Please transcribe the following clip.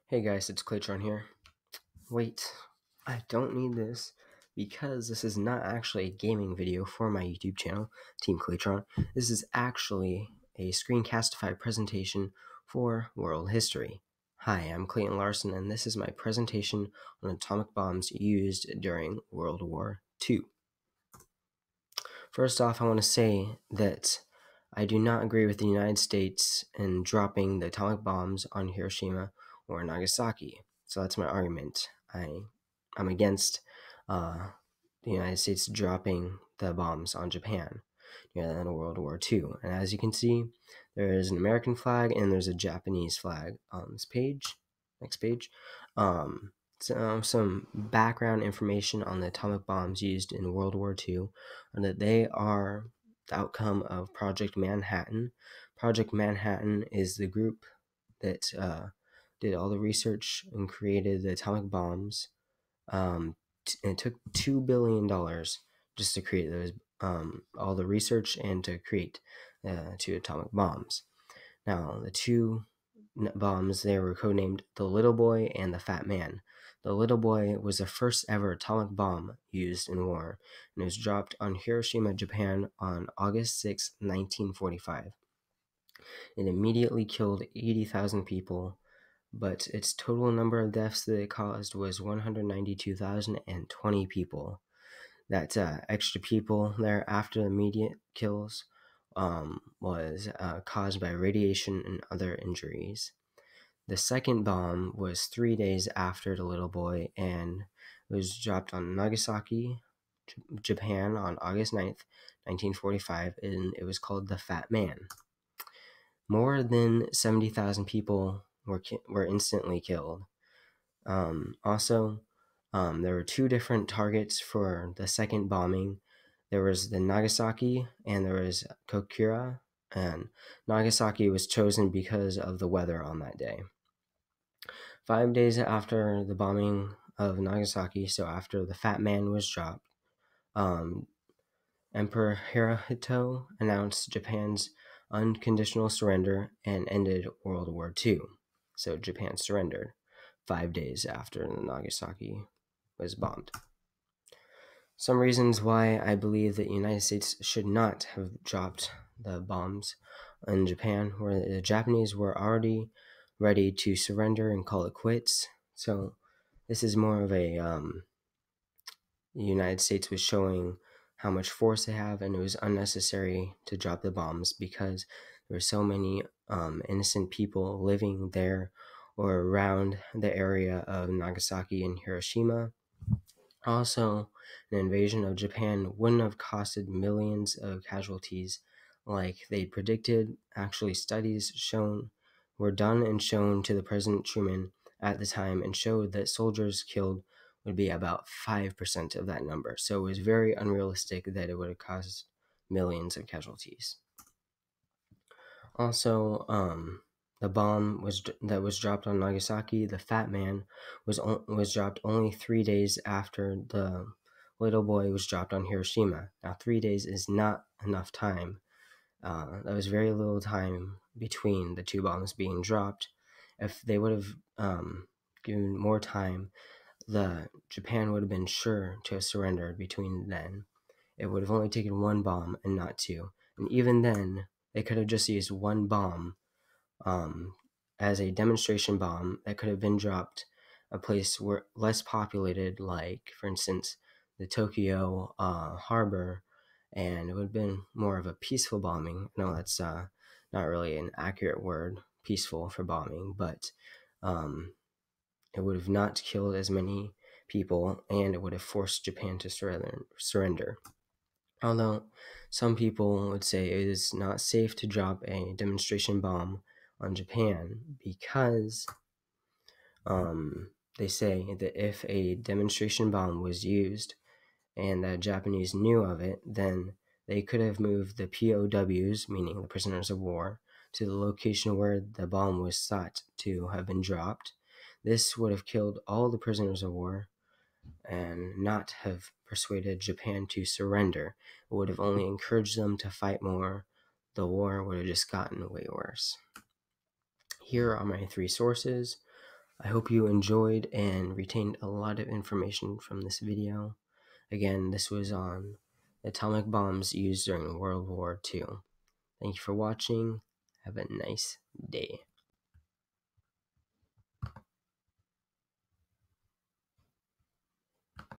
Hey guys, it's Claytron here. Wait, I don't need this because this is not actually a gaming video for my YouTube channel, Team Claytron. This is actually a Screencastify presentation for world history. Hi, I'm Clayton Larson, and this is my presentation on atomic bombs used during World War II. First off, I want to say that I do not agree with the United States in dropping the atomic bombs on Hiroshima or Nagasaki. So that's my argument. I'm against the United States dropping the bombs on Japan in World War II. And as you can see, there is an American flag and there's a Japanese flag on this page. Next page. Some background information on the atomic bombs used in World War II are that they are the outcome of Project Manhattan. Project Manhattan is the group that did all the research and created the atomic bombs. And it took $2 billion just to create those, all the research and to create two atomic bombs. Now, the two bombs, they were codenamed the Little Boy and the Fat Man. The Little Boy was the first ever atomic bomb used in war, and it was dropped on Hiroshima, Japan on August 6, 1945. It immediately killed 80,000 people, but its total number of deaths that it caused was 192,020 people. That extra people there after the immediate kills was caused by radiation and other injuries. The second bomb was 3 days after the Little Boy, and it was dropped on Nagasaki, Japan on August 9th, 1945, and it was called the Fat Man. More than 70,000 people were instantly killed. Also, there were two different targets for the second bombing. There was the Nagasaki and there was Kokura, and Nagasaki was chosen because of the weather on that day. 5 days after the bombing of Nagasaki, so after the Fat Man was dropped, Emperor Hirohito announced Japan's unconditional surrender and ended World War II. So Japan surrendered 5 days after Nagasaki was bombed. Some reasons why I believe that the United States should not have dropped the bombs in Japan were that the Japanese were already ready to surrender and call it quits. So this is more of a the United States was showing how much force they have, and it was unnecessary to drop the bombs because there were so many innocent people living there or around the area of Nagasaki and Hiroshima. Also, an invasion of Japan wouldn't have costed millions of casualties like they predicted. Actually, studies were done and shown to the President Truman at the time and showed that soldiers killed would be about 5% of that number. So it was very unrealistic that it would have caused millions of casualties. Also, the bomb that was dropped on Nagasaki, the Fat Man, was dropped only 3 days after the Little Boy was dropped on Hiroshima. Now, 3 days is not enough time. That was very little time between the two bombs being dropped. If they would have given more time, Japan would have been sure to have surrendered between then. It would have only taken one bomb and not two. And even then, they could have just used one bomb as a demonstration bomb that could have been dropped a place where less populated, like, for instance, the Tokyo harbor, and it would have been more of a peaceful bombing. No, that's not really an accurate word, peaceful, for bombing, but it would have not killed as many people, and it would have forced Japan to surrender. Although some people would say it is not safe to drop a demonstration bomb on Japan because they say that if a demonstration bomb was used and the Japanese knew of it, then they could have moved the POWs, meaning the prisoners of war, to the location where the bomb was thought to have been dropped. This would have killed all the prisoners of war and not have persuaded Japan to surrender. It would have only encouraged them to fight more. The war would have just gotten way worse. Here are my three sources. I hope you enjoyed and retained a lot of information from this video. Again, this was on atomic bombs used during World War II. Thank you for watching. Have a nice day.